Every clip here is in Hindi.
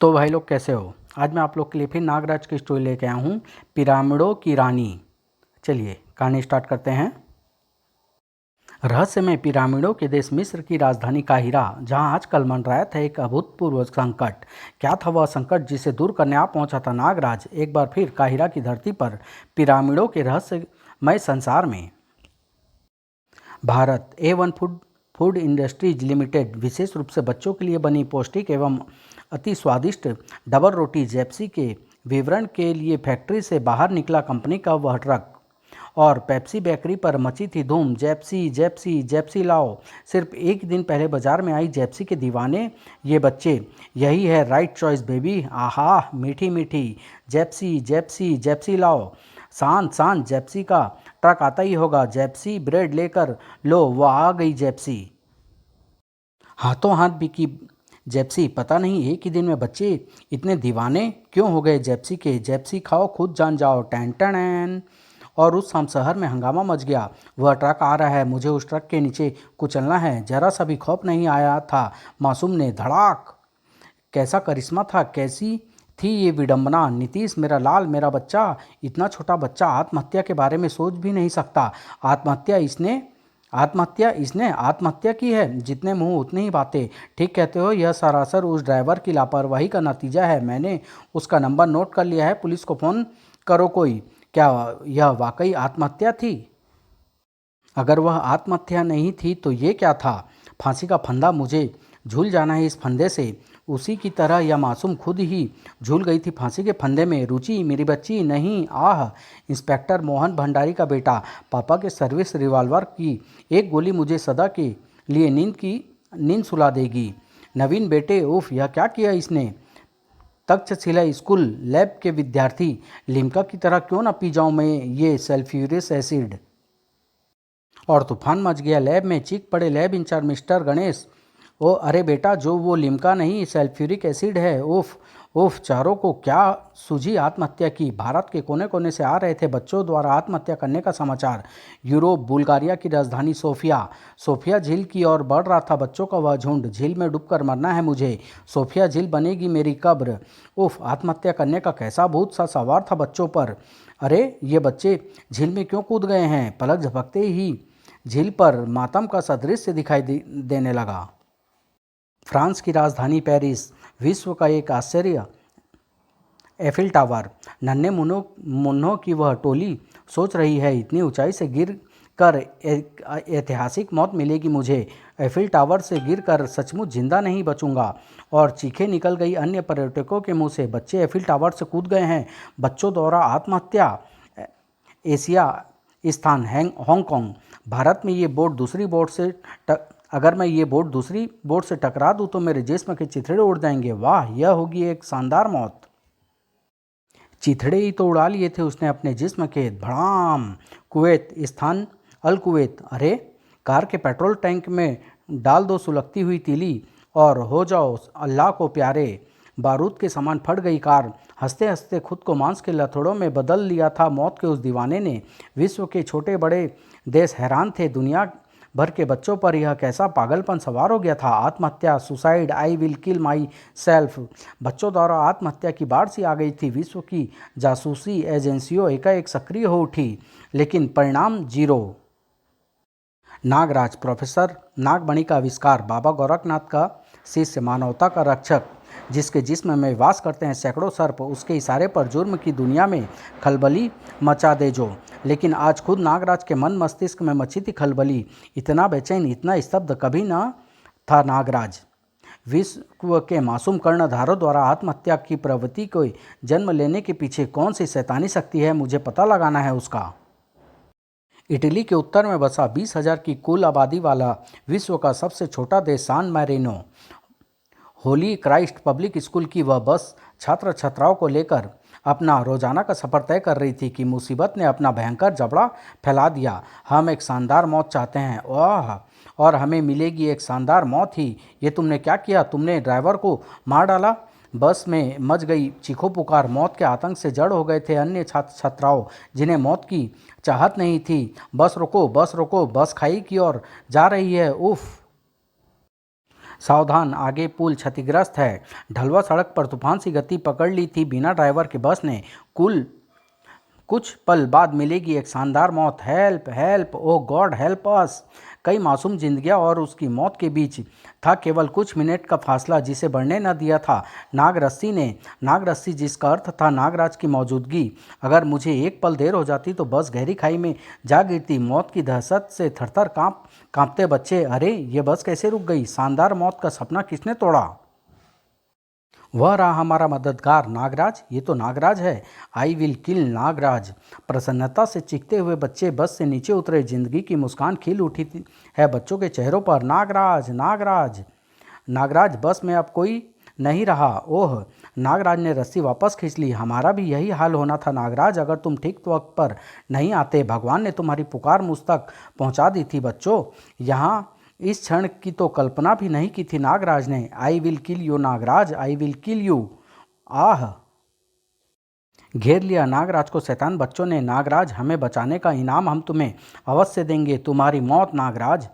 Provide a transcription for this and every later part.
तो भाई लोग कैसे हो। आज मैं आप लोग के लिए फिर नागराज की स्टोरी लेके आया हूँ, पिरामिडों की रानी। चलिए कहानी स्टार्ट करते हैं। रहस्यमय पिरामिडों के देश मिस्र की राजधानी काहिरा, जहां आजकल मंडराया था एक अभूतपूर्व संकट। क्या था वह संकट जिसे दूर करने आ पहुंचा था नागराज एक बार फिर काहिरा की धरती पर, पिरामिडों के रहस्यमय संसार में। Bharat A1 food food industries limited विशेष रूप से बच्चों के लिए बनी पौष्टिक एवं अति स्वादिष्ट डबल रोटी जेप्सी के विवरण के लिए फैक्ट्री से बाहर निकला कंपनी का वह ट्रक, और पेप्सी बेकरी पर मची थी धूम। जेप्सी जेप्सी जेप्सी लाओ। सिर्फ एक दिन पहले बाजार में आई जेप्सी के दीवाने ये बच्चे। यही है राइट चॉइस बेबी। आहा मीठी मीठी जेप्सी जेप्सी जेप्सी लाओ। शांत शांत जेप्सी का ट्रक आता ही होगा। जेप्सी ब्रेड लेकर लो, वो आ गई जेप्सी। हाथों हाथ बिकी जेप्सी। पता नहीं एक ही दिन में बच्चे इतने दीवाने क्यों हो गए जेप्सी के। जेप्सी खाओ खुद जान जाओ। Tan tan. और उस शाम शहर में हंगामा मच गया। वह ट्रक आ रहा है, मुझे उस ट्रक के नीचे कुचलना है। जरा सा भी खौफ नहीं आया था मासूम ने। धड़ाक। कैसा करिश्मा था, कैसी थी ये विडंबना। नीतीश मेरा लाल, मेरा बच्चा। इतना छोटा बच्चा आत्महत्या के बारे में सोच भी नहीं सकता। आत्महत्या इसने आत्महत्या की है। जितने मुंह उतनी ही बातें। ठीक कहते हो, यह सरासर उस ड्राइवर की लापरवाही का नतीजा है। मैंने उसका नंबर नोट कर लिया है, पुलिस को फ़ोन करो कोई। क्या यह वाकई आत्महत्या थी? अगर वह आत्महत्या नहीं थी तो ये क्या था? फांसी का फंदा, मुझे झूल जाना है इस फंदे से। उसी की तरह यह मासूम खुद ही झूल गई थी फांसी के फंदे में। रुचि मेरी बच्ची नहीं। आह, इंस्पेक्टर मोहन भंडारी का बेटा। पापा के सर्विस रिवॉल्वर की एक गोली मुझे सदा के लिए नींद सुला देगी। नवीन बेटे, उफ, यह क्या किया इसने? तक्षशिला स्कूल लैब के विद्यार्थी। लिम्का की तरह क्यों ना पी जाऊं मैं ये सल्फ्यूरिक एसिड। और तूफान मच गया लैब में। चीख पड़े लैब इंचार्ज मिस्टर गणेश। ओ अरे बेटा, जो वो लिम्का नहीं सल्फ्यूरिक एसिड है। उफ उफ। चारों को क्या सूझी आत्महत्या की। भारत के कोने कोने से आ रहे थे बच्चों द्वारा आत्महत्या करने का समाचार। यूरोप, बुल्गारिया की राजधानी सोफिया झील की ओर बढ़ रहा था बच्चों का वह झुंड। झील में डूबकर मरना है मुझे। सोफिया झील बनेगी मेरी कब्र। उफ, आत्महत्या करने का कैसा भूत सा सवार था बच्चों पर। अरे ये बच्चे झील में क्यों कूद गए हैं? पलक झपकते ही झील पर मातम का सदृश्य दिखाई देने लगा। फ्रांस की राजधानी पेरिस, विश्व का एक आश्चर्य एफिल टावर। नन्हे मुन्नों की वह टोली सोच रही है इतनी ऊंचाई से गिर कर एक ऐतिहासिक मौत मिलेगी मुझे। एफिल टावर से गिरकर सचमुच जिंदा नहीं बचूंगा। और चीखें निकल गई अन्य पर्यटकों के मुंह से। बच्चे एफिल टावर से कूद गए हैं। बच्चों द्वारा आत्महत्या। एशिया स्थान हांगकांग। भारत में ये बोट दूसरी बोट से अगर मैं ये बोट दूसरी बोट से टकरा दूं तो मेरे जिस्म के चिथड़े उड़ जाएंगे। वाह, यह होगी एक शानदार मौत। चिथड़े ही तो उड़ा लिए थे उसने अपने जिस्म के। भड़ाम। कुवैत स्थान अल कुवैत। अरे, कार के पेट्रोल टैंक में डाल दो सुलगती हुई तीली और हो जाओ अल्लाह को प्यारे। बारूद के समान फट गई कार। हंसते हंसते खुद को मांस के लथड़ों में बदल लिया था मौत के उस दीवाने ने। विश्व के छोटे बड़े देश हैरान थे। दुनिया भर के बच्चों पर यह कैसा पागलपन सवार हो गया था। आत्महत्या, suicide, I will kill my self. बच्चों द्वारा आत्महत्या की बाढ़ सी आ गई थी। विश्व की जासूसी एजेंसियों एकाएक सक्रिय हो उठी, लेकिन परिणाम जीरो। नागराज, प्रोफेसर नागमणि का आविष्कार। बाबा गोरखनाथ का शिष्य, मानवता का रक्षक, जिसके जिस्म में वास करते हैं सैकड़ों सर्प। उसके इशारे पर जुर्म की दुनिया में खलबली मचा दे जो। लेकिन आज खुद नागराज के मन मस्तिष्क में मची थी खलबली। इतना बेचैन, इतना स्तब्ध कभी न था नागराज। विश्व के मासूम कर्णधारों द्वारा आत्महत्या की प्रवृत्ति को जन्म लेने के पीछे कौन सी शैतानी शक्ति है, मुझे पता लगाना है उसका। इटली के उत्तर में बसा 20,000 की कुल आबादी वाला विश्व का सबसे छोटा देश San Marino. Holy Christ public school की वह बस छात्र छात्राओं को लेकर अपना रोजाना का सफ़र तय कर रही थी कि मुसीबत ने अपना भयंकर जबड़ा फैला दिया। हम एक शानदार मौत चाहते हैं। ओह, और हमें मिलेगी एक शानदार मौत ही। ये तुमने क्या किया? तुमने ड्राइवर को मार डाला। बस में मच गई चीखों पुकार। मौत के आतंक से जड़ हो गए थे अन्य छात्र छात्राओं, जिन्हें मौत की चाहत नहीं थी। बस रोको, बस रोको, बस खाई की ओर जा रही है। उफ। सावधान, आगे पुल क्षतिग्रस्त है। ढलवा सड़क पर तूफान सी गति पकड़ ली थी बिना ड्राइवर के बस ने। कुछ पल बाद मिलेगी एक शानदार मौत। हेल्प हेल्प, ओ गॉड हेल्प अस। कई मासूम जिंदगियां और उसकी मौत के बीच था केवल कुछ मिनट का फासला जिसे बढ़ने न दिया था नाग रस्सी, जिसका अर्थ था नागराज की मौजूदगी। अगर मुझे एक पल देर हो जाती तो बस गहरी खाई में जा गिरती। मौत की दहशत से थरथर कांपते बच्चे, अरे ये बस कैसे रुक गई? शानदार मौत का सपना किसने तोड़ा? वह रहा हमारा मददगार नागराज। ये तो नागराज है। I will kill Nagraj. प्रसन्नता से चीखते हुए बच्चे बस से नीचे उतरे। जिंदगी की मुस्कान खिल उठी है बच्चों के चेहरों पर। नागराज नागराज नागराज, बस में अब कोई नहीं रहा। ओह, नागराज ने रस्सी वापस खींच ली। हमारा भी यही हाल होना था नागराज, अगर तुम ठीक वक्त पर नहीं आते। भगवान ने तुम्हारी पुकार मुझ तक पहुंचा दी थी बच्चों। यहाँ इस क्षण की तो कल्पना भी नहीं की थी नागराज ने। I will kill you Nagraj, I will kill you. आह, घेर लिया नागराज को शैतान बच्चों ने। नागराज, हमें बचाने का इनाम हम तुम्हें अवश्य देंगे। तुम्हारी मौत नागराज।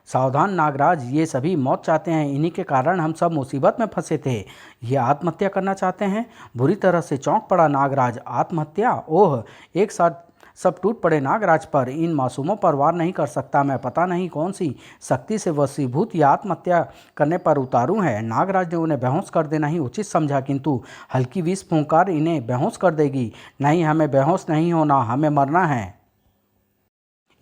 सावधान नागराज, ये सभी मौत चाहते हैं। इन्हीं के कारण हम सब मुसीबत में फंसे थे। ये आत्महत्या करना चाहते हैं। बुरी तरह से चौंक पड़ा नागराज। आत्महत्या? ओह, एक साथ सब टूट पड़े नागराज पर। इन मासूमों पर वार नहीं कर सकता मैं। पता नहीं कौन सी शक्ति से वशीभूत या आत्महत्या करने पर उतारू है। नागराज ने उन्हें बेहोश कर देना ही उचित समझा, किंतु हल्की विष फूंकार इन्हें बेहोश कर देगी। नहीं, हमें बेहोश नहीं होना, हमें मरना है।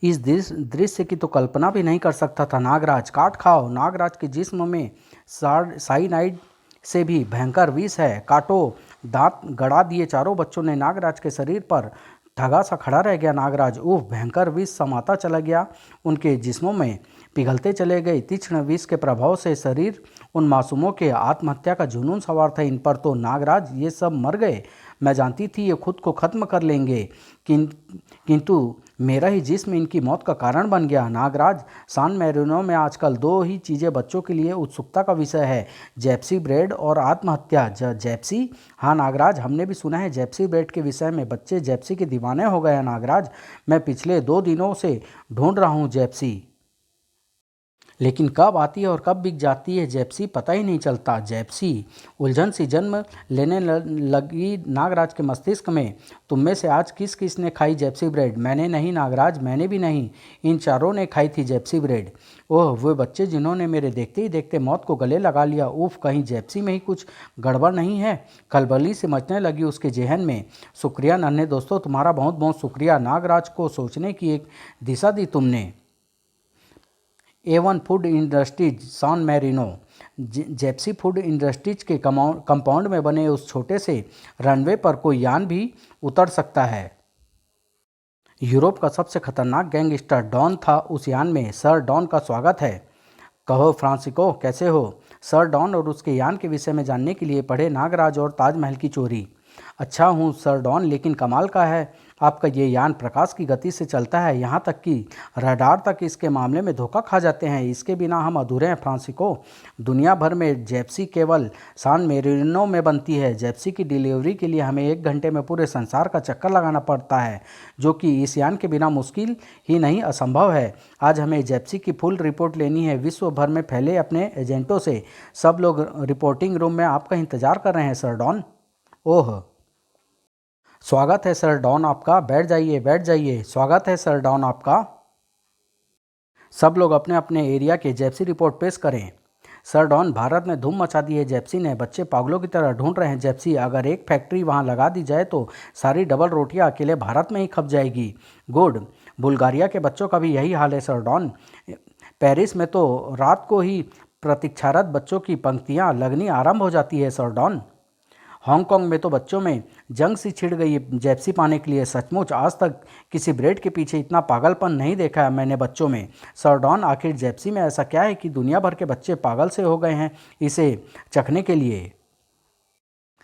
इस दृश्य की तो कल्पना भी नहीं कर सकता था नागराज। काट खाओ। नागराज के जिस्म में साइनाइड से भी भयंकर विष है। काटो। दांत गड़ा दिए चारों बच्चों ने। नागराज के शरीर पर ठगा सा खड़ा रह गया नागराज। उफ, भयंकर विष समाता चला गया। उनके जिस्मों में पिघलते चले गए। तीक्ष्ण विष के प्रभाव से शरीर उन मासूमों के आत्महत्या का जुनून सवार था इन पर। तो नागराज ये सब मर गए। मैं जानती थी ये खुद को खत्म कर लेंगे, किंतु मेरा ही जिस्म इनकी मौत का कारण बन गया। नागराज, सान मैरिनो में आजकल दो ही चीज़ें बच्चों के लिए उत्सुकता का विषय है, जेप्सी ब्रेड और आत्महत्या। जेप्सी? हाँ नागराज, हमने भी सुना है जेप्सी ब्रेड के विषय में। बच्चे जेप्सी के दीवाने हो गए हैं नागराज। मैं पिछले 2 दिनों से ढूंढ रहा हूँ जेप्सी, लेकिन कब आती है और कब बिक जाती है जेप्सी पता ही नहीं चलता। जेप्सी? उलझन सी जन्म लेने लगी नागराज के मस्तिष्क में। तुम में से आज किस किस ने खाई जेप्सी ब्रेड? मैंने नहीं नागराज, मैंने भी नहीं। इन चारों ने खाई थी जेप्सी ब्रेड। ओह, वे बच्चे जिन्होंने मेरे देखते ही देखते मौत को गले लगा लिया। उफ, कहीं जेप्सी में ही कुछ गड़बड़ नहीं है? खलबली से मचने लगी उसके जेहन में। शुक्रिया नन्हे दोस्तों, तुम्हारा बहुत बहुत शुक्रिया। नागराज को सोचने की एक दिशा दी तुमने। A1 फूड इंडस्ट्रीज सान मैरिनो। जेप्सी फूड इंडस्ट्रीज के कंपाउंड में बने उस छोटे से रनवे पर कोई यान भी उतर सकता है। यूरोप का सबसे खतरनाक गैंगस्टर डॉन था उस यान में। सर डॉन का स्वागत है। कहो फ्रांसिको, कैसे हो? सर डॉन और उसके यान के विषय में जानने के लिए पढ़े नागराज और ताजमहल की चोरी। अच्छा हूँ सर डॉन, लेकिन कमाल का है आपका ये यान प्रकाश की गति से चलता है। यहाँ तक कि रडार तक इसके मामले में धोखा खा जाते हैं। इसके बिना हम अधूरे हैं फ्रांसिको। दुनिया भर में जेप्सी केवल सान मेरिनो में बनती है। जेप्सी की डिलीवरी के लिए हमें 1 घंटे में पूरे संसार का चक्कर लगाना पड़ता है, जो कि इस यान के बिना मुश्किल ही नहीं असंभव है। आज हमें जेप्सी की फुल रिपोर्ट लेनी है विश्व भर में फैले अपने एजेंटों से। सब लोग रिपोर्टिंग रूम में आपका इंतजार कर रहे हैं सर डॉन। ओह, स्वागत है सर डॉन आपका। बैठ जाइए बैठ जाइए। स्वागत है सर डॉन आपका। सब लोग अपने अपने एरिया के जेप्सी रिपोर्ट पेश करें। सर डॉन, भारत में धूम मचा दी है जेप्सी ने। बच्चे पागलों की तरह ढूंढ रहे हैं जेप्सी। अगर एक फैक्ट्री वहां लगा दी जाए तो सारी डबल रोटियां अकेले भारत में ही खप जाएगी। गुड। बुल्गारिया के बच्चों का भी यही हाल है सर डॉन। पेरिस में तो रात को ही प्रतीक्षारत बच्चों की पंक्तियाँ लगनी आरंभ हो जाती है सर डॉन। हांगकांग में तो बच्चों में जंग सी छिड़ गई है जेप्सी पाने के लिए। सचमुच आज तक किसी ब्रेड के पीछे इतना पागलपन नहीं देखा है मैंने बच्चों में। सर डॉन, आखिर जेप्सी में ऐसा क्या है कि दुनिया भर के बच्चे पागल से हो गए हैं इसे चखने के लिए?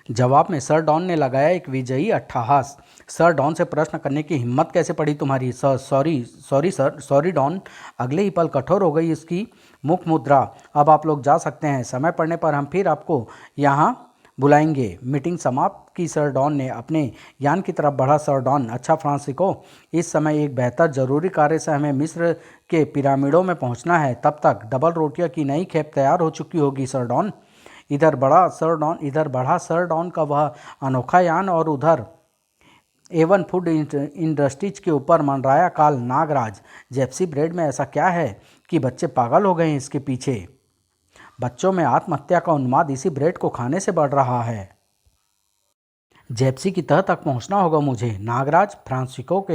जवाब में सर डॉन ने लगाया एक विजयी अट्टहास। सर डॉन से प्रश्न करने की हिम्मत कैसे पड़ी तुम्हारी? Sorry Don. अगले ही पल कठोर हो गई इसकी मुख मुद्रा। अब आप लोग जा सकते हैं। समय पड़ने पर हम फिर आपको यहाँ बुलाएंगे। मीटिंग समाप्त की। सर डॉन ने अपने यान की तरफ बढ़ा। सर डॉन, अच्छा फ्रांसिको, इस समय एक बेहतर जरूरी कार्य से हमें मिस्र के पिरामिडों में पहुंचना है। तब तक डबल रोटियां की नई खेप तैयार हो चुकी होगी। Sir Don. इधर बढ़ा सर डॉन का वह अनोखा यान और उधर एवन फूड इंडस्ट्रीज के ऊपर मंडराया काल नागराज। जेप्सी ब्रेड में ऐसा क्या है कि बच्चे पागल हो गए हैं इसके पीछे? बच्चों में आत्महत्या का उन्माद इसी ब्रेड को खाने से बढ़ रहा है। जेप्सी की तह तक पहुंचना होगा मुझे। नागराज। फ्रांसिको के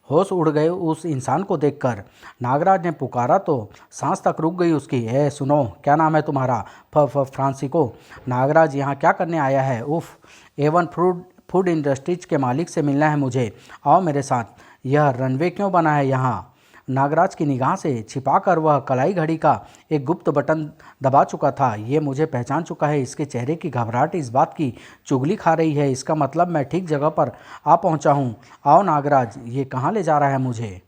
होश उड़ गए उस इंसान को देखकर। नागराज ने पुकारा तो सांस तक रुक गई उसकी। सुनो, क्या नाम है तुम्हारा? फ्रांसिको। नागराज, यहाँ क्या करने आया है? उफ, एवन फूड इंडस्ट्रीज के मालिक से मिलना है मुझे। आओ मेरे साथ। यह रनवे क्यों बना है यहाँ? नागराज की निगाह से छिपाकर वह कलाई घड़ी का एक गुप्त बटन दबा चुका था। ये मुझे पहचान चुका है। इसके चेहरे की घबराहट इस बात की चुगली खा रही है। इसका मतलब मैं ठीक जगह पर आ पहुंचा हूँ। आओ नागराज, ये कहाँ ले जा रहा है मुझे?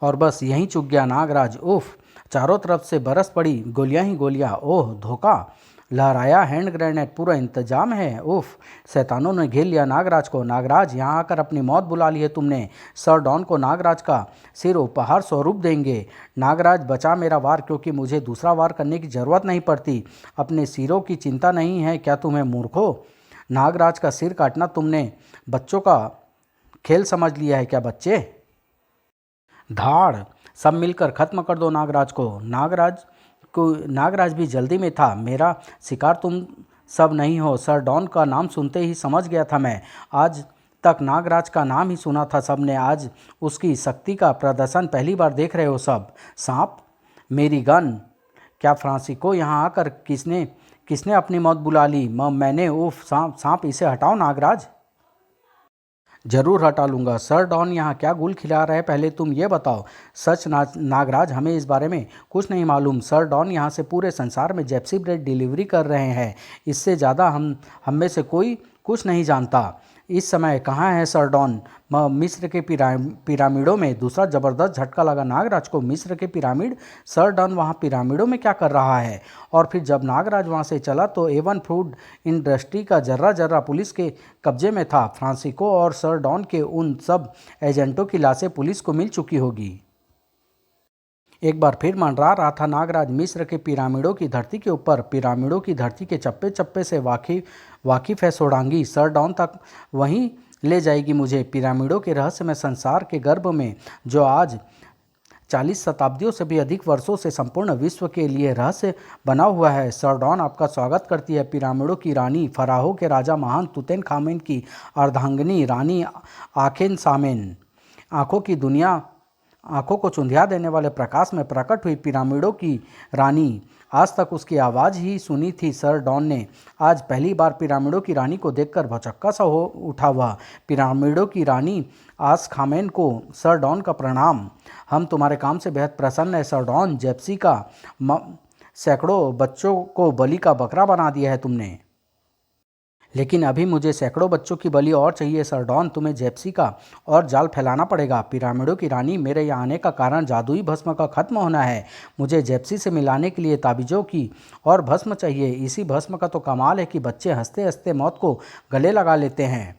और बस यहीं चुक गया नागराज। उफ, चारों तरफ से बरस पड़ी गोलियां ही गोलियां। ओह धोखा! लहराया हैंड ग्रेनेड। पूरा इंतजाम है। उफ, शैतानों ने घेर लिया नागराज को। नागराज, यहाँ आकर अपनी मौत बुला ली है तुमने। सर डॉन को नागराज का सिर उपहार स्वरूप देंगे। नागराज, बचा मेरा वार, क्योंकि मुझे दूसरा वार करने की जरूरत नहीं पड़ती। अपने सिरों की चिंता नहीं है क्या तुम्हें, मूर्खों? नागराज का सिर काटना तुमने बच्चों का खेल समझ लिया है क्या? बच्चे धाड़! सब मिलकर खत्म कर दो नागराज को। नागराज भी जल्दी में था। मेरा शिकार तुम सब नहीं हो। सर डॉन का नाम सुनते ही समझ गया था मैं। आज तक नागराज का नाम ही सुना था सबने। आज उसकी शक्ति का प्रदर्शन पहली बार देख रहे हो सब। सांप, मेरी गन! क्या फ्रांसिको, यहाँ आकर किसने किसने अपनी मौत बुला ली? मैंने। उफ, सांप, इसे हटाओ नागराज। जरूर हटा लूँगा। सर डॉन यहाँ क्या गुल खिला रहे, पहले तुम ये बताओ। सच नागराज, हमें इस बारे में कुछ नहीं मालूम। सर डॉन यहाँ से पूरे संसार में जेप्सी ब्रेड डिलीवरी कर रहे हैं। इससे ज़्यादा हम में से कोई कुछ नहीं जानता। इस समय कहाँ है सर डॉन? मिस्र के पिरामिडों में। दूसरा ज़बरदस्त झटका लगा नागराज को। मिस्र के पिरामिड? सर डॉन वहाँ पिरामिडों में क्या कर रहा है? और फिर जब नागराज वहाँ से चला तो एवन फूड इंडस्ट्री का जर्रा जर्रा पुलिस के कब्जे में था। फ्रांसिको और सर डॉन के उन सब एजेंटों की लाशें पुलिस को मिल चुकी होगी। एक बार फिर मंडरा रहा था नागराज मिस्र के पिरामिडों की धरती के ऊपर। पिरामिडों की धरती के चप्पे चप्पे से वाकिफ है सोडांगी। सर डॉन तक वहीं ले जाएगी मुझे। पिरामिडों के रहस्यमय संसार के गर्भ में, जो आज 40 शताब्दियों से भी अधिक वर्षों से संपूर्ण विश्व के लिए रहस्य बना हुआ है। सर डॉन आपका स्वागत करती है। पिरामिडों की रानी, फराहों के राजा महान तुतेन खामेन की अर्धांगिनी रानी आखेन सामेन। आंखों को चुंधिया देने वाले प्रकाश में प्रकट हुई पिरामिडों की रानी। आज तक उसकी आवाज़ ही सुनी थी सर डॉन ने। आज पहली बार पिरामिडों की रानी को देखकर भौचक्का सा हो उठा हुआ। पिरामिडों की रानी आस खामेन को सर डॉन का प्रणाम। हम तुम्हारे काम से बेहद प्रसन्न है सर डॉन। जेप्सी का सैकड़ों बच्चों को बलि का बकरा बना दिया है तुमने। लेकिन अभी मुझे सैकड़ों बच्चों की बलि और चाहिए सर डॉन। तुम्हें जेप्सी का और जाल फैलाना पड़ेगा। पिरामिडों की रानी, मेरे यहाँ आने का कारण जादुई भस्म का खत्म होना है। मुझे जेप्सी से मिलाने के लिए ताबीज़ों की और भस्म चाहिए। इसी भस्म का तो कमाल है कि बच्चे हंसते हंसते मौत को गले लगा लेते हैं।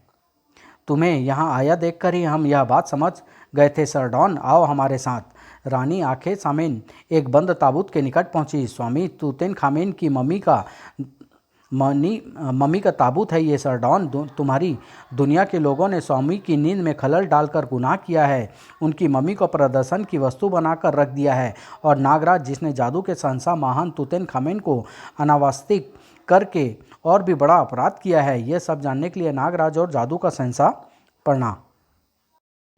तुम्हें यहाँ आया देखकर ही हम यह बात समझ गए थे सर डॉन। आओ हमारे साथ। रानी आखे सामेन एक बंद ताबूत के निकट पहुंची। स्वामी तूतेन खामेन की मम्मी का ताबूत है ये सर डॉन। तुम्हारी दुनिया के लोगों ने स्वामी की नींद में खलल डालकर गुनाह किया है। उनकी मम्मी को प्रदर्शन की वस्तु बनाकर रख दिया है। और नागराज, जिसने जादू के शहंशाह महान तुतेन खामेन को अनावस्थिक करके और भी बड़ा अपराध किया है। यह सब जानने के लिए नागराज और जादू का शहंशाह पढ़ना,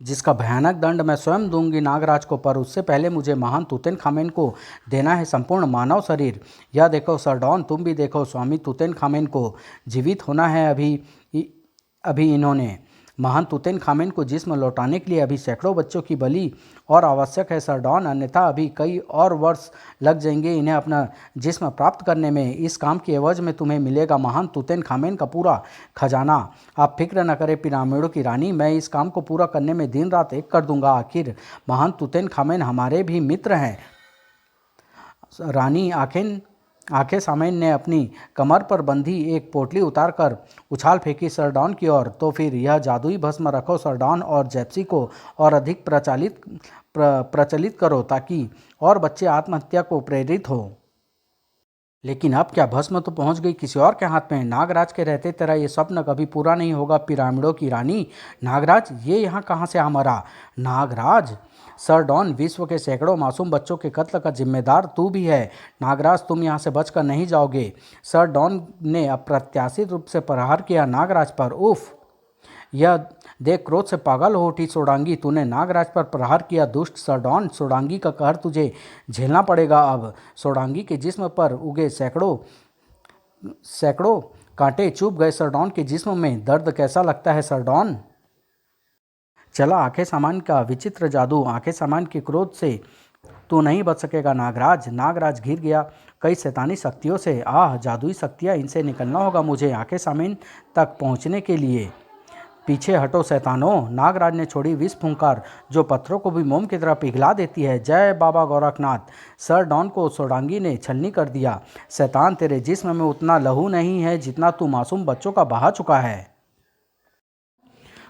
जिसका भयानक दंड मैं स्वयं दूंगी नागराज को। पर उससे पहले मुझे महान तुतेन खामेन को देना है संपूर्ण मानव शरीर। यह देखो सर डॉन, तुम भी देखो। स्वामी तुतेन खामेन को जीवित होना है अभी इन्होंने। महान तुतेन खामेन को जिस्म लौटाने के लिए अभी सैकड़ों बच्चों की बलि और आवश्यक है सर डॉन। अन्यथा अभी कई और वर्ष लग जाएंगे इन्हें अपना जिस्म प्राप्त करने में। इस काम की एवज में तुम्हें मिलेगा महान तुतेन खामेन का पूरा खजाना। आप फिक्र न करें पिरामिडों की रानी, मैं इस काम को पूरा करने में दिन रात एक कर दूंगा। आखिर महान तुतेन खामेन हमारे भी मित्र हैं। रानी आंखें सामने ने अपनी कमर पर बंधी एक पोटली उतारकर उछाल फेंकी सरडॉन की ओर। तो फिर यह जादुई भस्म रखो सरडॉन और जेप्सी को और अधिक प्रचलित करो ताकि और बच्चे आत्महत्या को प्रेरित हो। लेकिन अब क्या भस्म तो पहुंच गई किसी और के हाथ में। नागराज के रहते तेरा ये स्वप्न कभी पूरा नहीं होगा पिरामिडों की रानी। नागराज ये यहाँ कहाँ से आ मरा? नागराज सर डॉन, विश्व के सैकड़ों मासूम बच्चों के कत्ल का जिम्मेदार तू भी है। नागराज तुम यहाँ से बचकर नहीं जाओगे। सर डॉन ने अप्रत्याशित रूप से प्रहार किया नागराज पर। उफ, यह देख क्रोध से पागल हो उठी सोडांगी। तूने नागराज पर प्रहार किया दुष्ट सरडॉन। सोडांगी का कहर तुझे झेलना पड़ेगा अब। सोडांगी के जिस्म पर उगे सैकड़ों सैकड़ों कांटे चुभ गए सरडॉन के जिस्म में। दर्द कैसा लगता है सरडॉन? चला आंखें सामान का विचित्र जादू। आंखें सामान के क्रोध से तू नहीं बच सकेगा नागराज। नागराज घिर गया कई शैतानी शक्तियों से। आह, जादुई शक्तियाँ, इनसे निकलना होगा मुझे आंखें सामान तक पहुँचने के लिए। पीछे हटो शैतानों। नागराज ने छोड़ी विष फुंकार जो पत्थरों को भी मोम की तरह पिघला देती है। जय बाबा गोरखनाथ। सर डॉन को सोडांगी ने छलनी कर दिया। शैतान, तेरे जिस्म में उतना लहू नहीं है जितना तू मासूम बच्चों का बहा चुका है।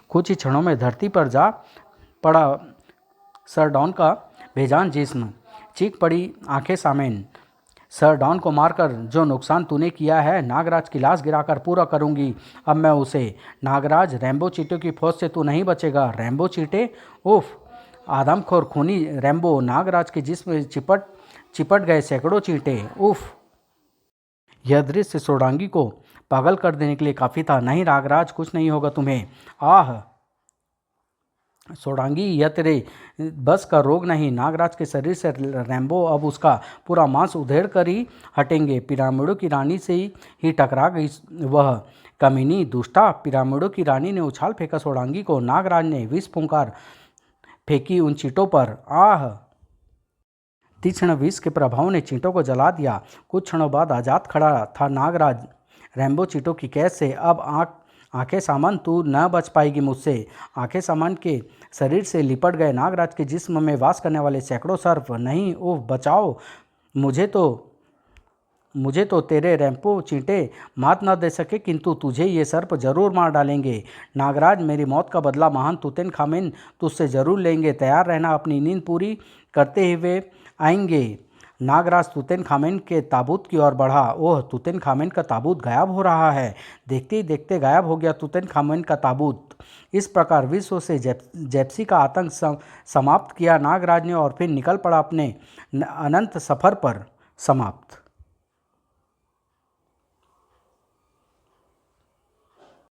कुछ ही क्षणों में धरती पर जा पड़ा सर डॉन का बेजान जिस्म। चीख पड़ी आंखें सामेन। सर डॉन को मारकर जो नुकसान तूने किया है नागराज की लाश गिराकर पूरा करूंगी अब मैं उसे। नागराज, रैम्बो चीटों की फौज से तू नहीं बचेगा। रैम्बो चीटे? उफ, आदमखोर खूनी रैम्बो। नागराज के जिस्म चिपट गए सैकड़ों चींटे। उफ, यह दृश्य सोडांगी को पागल कर देने के लिए काफ़ी था। नहीं नागराज, कुछ नहीं होगा तुम्हें। आह सोडांगी, यह तेरे बस का रोग नहीं। नागराज के शरीर से रैम्बो अब उसका पूरा मांस उधेड़ कर ही हटेंगे। पिरामिडों की रानी से ही टकरा गई वह कमीनी दुष्टा। पिरामिडों की रानी ने उछाल फेंका सोडांगी को। नागराज ने विष फुंकार फेंकी उन चींटों पर। आह, तीक्ष्ण विष के प्रभाव ने चींटों को जला दिया। कुछ क्षणों बाद आजाद खड़ा था नागराज रैम्बो चींटों की कैद से। अब आंखें सामान, तू न बच पाएगी मुझसे। आंखें सामान के शरीर से लिपट गए नागराज के जिस्म में वास करने वाले सैकड़ों सर्प। नहीं, ओह बचाओ मुझे तो तेरे रैम्पो चींटे मात न दे सके, किंतु तुझे ये सर्प जरूर मार डालेंगे। नागराज, मेरी मौत का बदला महान तुतनखामेन तुझसे जरूर लेंगे। तैयार रहना, अपनी नींद पूरी करते हुए आएंगे। नागराज तुतनखामेन के ताबूत की ओर बढ़ा। ओह, तुतनखामेन का ताबूत गायब हो रहा है। देखते ही देखते गायब हो गया तुतनखामेन का ताबूत। इस प्रकार विश्व से जेप्सी का आतंक समाप्त किया नागराज ने और फिर निकल पड़ा अपने अनंत सफर पर। समाप्त।